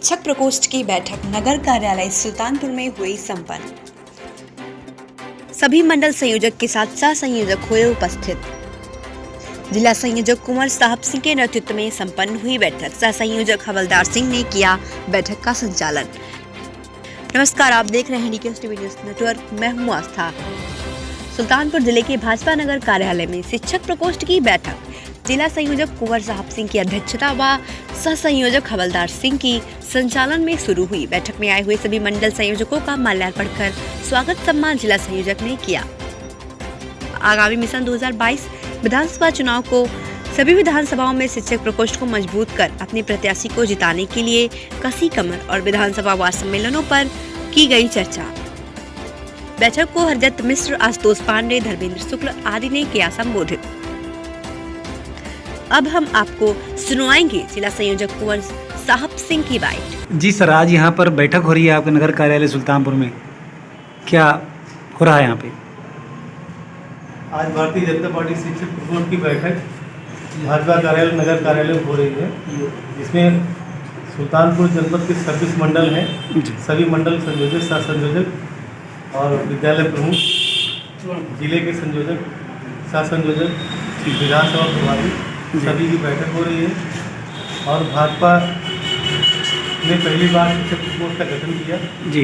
शिक्षक प्रकोष्ठ की बैठक नगर कार्यालय सुल्तानपुर में हुई संपन्न। सभी मंडल संयोजक के साथ सह संयोजक हुए उपस्थित। जिला संयोजक कुंवर साहब सिंह के नेतृत्व में संपन्न हुई बैठक। सह संयोजक हवलदार सिंह ने किया बैठक का संचालन। नमस्कार, आप देख रहे हैं डीके टीवी न्यूज नेटवर्क। मैं हूं आस्था। सुल्तानपुर जिले के भाजपा नगर कार्यालय में शिक्षक प्रकोष्ठ की बैठक जिला संयोजक कुंवर साहब सिंह की अध्यक्षता व सह संयोजक हवलदार सिंह की संचालन में शुरू हुई। बैठक में आए हुए सभी मंडल संयोजकों का माल्यार्पण कर स्वागत सम्मान जिला संयोजक ने किया। आगामी मिशन 2022 विधानसभा चुनाव को सभी विधानसभाओं में शिक्षक प्रकोष्ठ को मजबूत कर अपने प्रत्याशी को जिताने के लिए कसी कमर और विधानसभा वार्ड सम्मेलनों पर की गई चर्चा। बैठक को हरदत्त मिश्र, आशुतोष पांडे, धर्मेंद्र शुक्ल आदि ने किया संबोधित। अब हम आपको सुनवाएंगे जिला संयोजक कुंवर साहब सिंह की बात। जी सर, आज यहाँ पर बैठक हो रही है आपके नगर कार्यालय सुल्तानपुर में, क्या हो रहा है यहाँ पे? आज भारतीय जनता पार्टी शिक्षक प्रकोष्ठ की बैठक भाजपा कार्यालय नगर कार्यालय में हो रही है, जिसमें सुल्तानपुर जनपद के 26 मंडल हैं। सभी मंडल संयोजक, सह संयोजक और विद्यालय प्रमुख, जिले के संयोजक, सह संयोजक, विधानसभा प्रभारी सभी की बैठक हो रही है। और भाजपा ने पहली बार शिक्षक प्रकोष्ठ का गठन किया जी।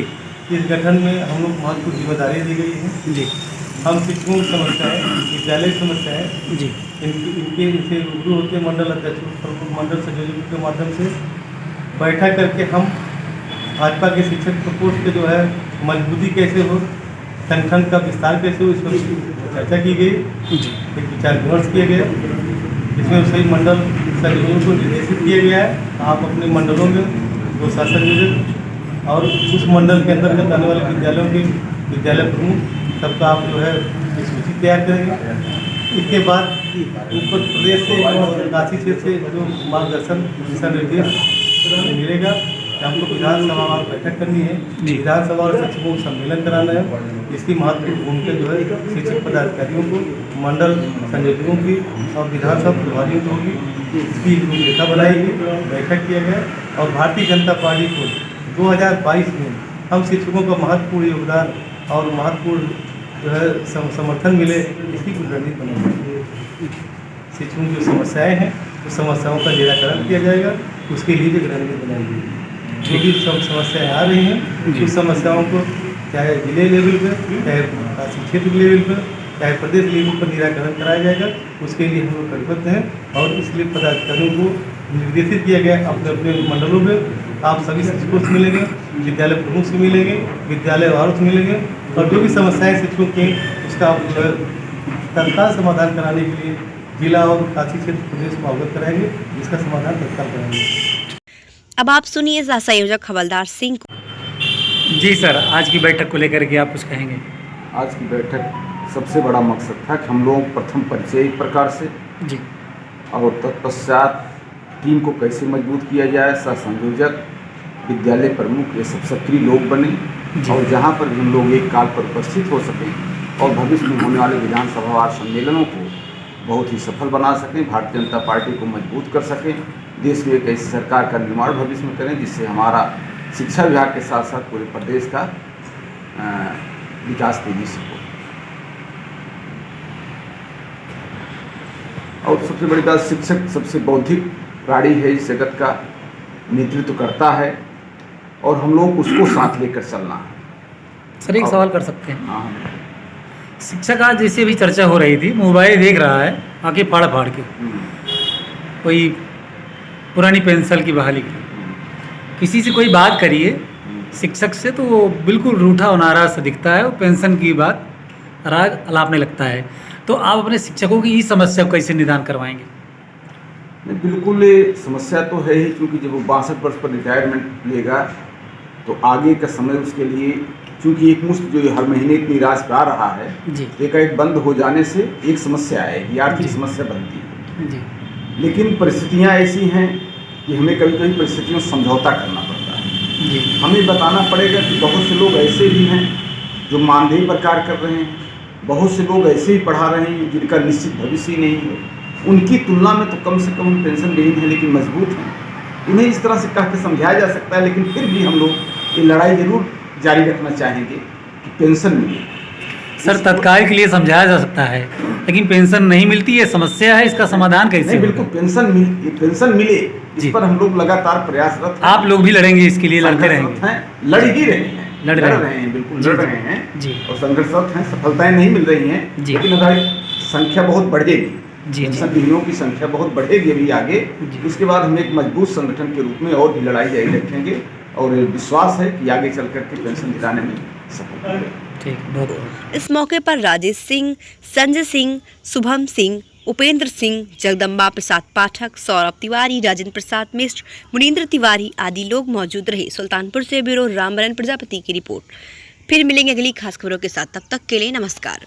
इस गठन में हम लोग महत्वपूर्ण जिम्मेदारी दी गई है जी। हम शिक्षकों की समस्याएँ, विद्यालय की समस्याएँ जी इनसे रूबरू होते हैं। मंडल अध्यक्षों, मंडल संयोजकों के माध्यम से बैठक करके हम भाजपा के शिक्षक प्रकोष्ठ के जो है मजबूती कैसे हो, संगठन का विस्तार कैसे हो, इस पर चर्चा की गई। एक विचार विमर्श किया गया, इसमें सही मंडल संयोजकों को निर्देशित किया गया है आप अपने मंडलों में जो सह संयोजक और उस मंडल के अंतर्गत आने वाले विद्यालयों के विद्यालय प्रमुख सबका आप जो है सूची तैयार करेंगे। इसके बाद उत्तर प्रदेश से और काशी क्षेत्र से जो मार्गदर्शन दिशा निर्देश मिलेगा, हमको विधानसभा और बैठक करनी है, विधानसभा और शिक्षकों को सम्मेलन कराना है। इसकी महत्वपूर्ण भूमिका जो है शिक्षक पदाधिकारियों को, मंडल संयोजकों की और विधानसभा प्रभारियों को होगी। इसकी रूपरेखा बनाई गई, बैठक किया गया और भारतीय जनता पार्टी को 2022 में हम शिक्षकों का महत्वपूर्ण योगदान और महत्वपूर्ण जो है समर्थन मिले, इसकी कुछ रणनीति बनाई। शिक्षकों की जो समस्याएँ हैं उस समस्याओं का निराकरण किया जाएगा, उसके लिए भी रणनीति बनाई गई। जो भी समस्याएँ आ रही हैं उस समस्याओं को चाहे जिले लेवल पर, चाहे काशी क्षेत्र लेवल पर, चाहे प्रदेश लेवल पर निराकरण कराया जाएगा। उसके लिए हम लोग प्रतिबद्ध हैं और इसलिए पदाधिकारियों को निर्देशित किया गया अपने अपने मंडलों में आप सभी शिक्षकों से मिलेंगे, विद्यालय प्रमुख से मिलेंगे, विद्यालय वालों से मिलेंगे और जो भी समस्याएँ शिक्षकों की उसका आप जो है तत्काल समाधान कराने के लिए जिला और काशी क्षेत्र प्रदेश को अवगत कराएंगे, जिसका समाधान तत्काल कराएंगे। अब आप सुनिए सह संयोजक हवलदार सिंह को। जी सर, आज की बैठक को लेकर के आप कुछ कहेंगे? आज की बैठक सबसे बड़ा मकसद था कि हम लोग प्रथम परिचय एक प्रकार से जी और तत्पश्चात टीम को कैसे मजबूत किया जाए, सह संयोजक, विद्यालय प्रमुख, ये सब सक्रिय लोग बने और जहाँ पर भी हम लोग एक काल पर उपस्थित हो सकें और भविष्य में होने वाले विधानसभा वार्ड सम्मेलनों को बहुत ही सफल बना सकें, भारतीय जनता पार्टी को मजबूत कर सकें, देश में एक ऐसी सरकार का निर्माण भविष्य में करें जिससे हमारा शिक्षा विभाग के साथ साथ पूरे प्रदेश का विकास तेजी से हो। और सबसे बड़ी बात, शिक्षक सबसे बौद्धिक प्राणी है, इस जगत का नेतृत्व करता है और हम लोग उसको साथ लेकर चलना है। सर, एक सवाल कर सकते हैं? हाँ, शिक्षक आज जैसे भी चर्चा हो रही थी, मोबाइल देख रहा है आके फाड़ फाड़ के, कोई पुरानी पेंसिल की बहाली की, किसी से कोई बात करिए शिक्षक से तो वो बिल्कुल रूठा और नाराज सा दिखता है, वो पेंशन की बात राग अलापने लगता है। तो आप अपने शिक्षकों की इस समस्या को कैसे निदान करवाएंगे? बिल्कुल ये समस्या तो है ही, क्योंकि जब वो 62 वर्ष पर रिटायरमेंट लेगा तो आगे का समय उसके लिए, क्योंकि एक मुश्त जो हर महीने इतनी राशि आ रहा है, एक बंद हो जाने से एक समस्या आएगी, आर्थिक समस्या बनती है जी। लेकिन परिस्थितियाँ ऐसी हैं कि हमें कभी कभी परिस्थितियों से समझौता करना पड़ता है जी। हमें बताना पड़ेगा कि बहुत से लोग ऐसे भी हैं जो मानदेय पर कार्य कर रहे हैं, बहुत से लोग ऐसे ही पढ़ा रहे हैं जिनका निश्चित भविष्य नहीं है, उनकी तुलना में तो कम से कम पेंशन विहीन है लेकिन मजबूत हैं। इन्हें इस तरह से कह के समझाया जा सकता है, लेकिन फिर भी हम लोग ये लड़ाई जरूर जारी रखना चाहेंगे कि पेंशन मिले। सर तत्काल के लिए समझाया जा सकता है, लेकिन पेंशन नहीं मिलती, ये समस्या है, इसका समाधान कैसे नहीं, बिल्कुल पेंशन मिले, इस जी। पर हम लोग लगातार प्रयासरत हैं। आप लोग भी लड़ेंगे इसके लिए, लड़ते रहेंगे? लड़ ही रहे हैं, लड़ रहे हैं। बिल्कुल जी, लड़ जी। रहे हैं जी। और संघर्षरत हैं। सफलताएं नहीं मिल रही हैं, जी। लेकिन अगर संख्या बहुत बढ़ेगी, जी, पेंशन विहीनों की संख्या बहुत बढ़ेगी अभी आगे, जी। उसके बाद हम एक मजबूत संगठन के रूप में और भी लड़ाई जारी रखेंगे और विश्वास है कि आगे चल करके पेंशन दिलाने में सफल होंगे। ठीक, बहुत बहुत इस मौके पर राजेश सिंह, संजय सिंह, शुभम सिंह, उपेंद्र सिंह, जगदम्बा प्रसाद पाठक, सौरभ तिवारी, राजेंद्र प्रसाद मिश्र, मुनींद्र तिवारी आदि लोग मौजूद रहे। सुल्तानपुर से ब्यूरो रामबरन प्रजापति की रिपोर्ट। फिर मिलेंगे अगली खास खबरों के साथ, तब तक के लिए नमस्कार।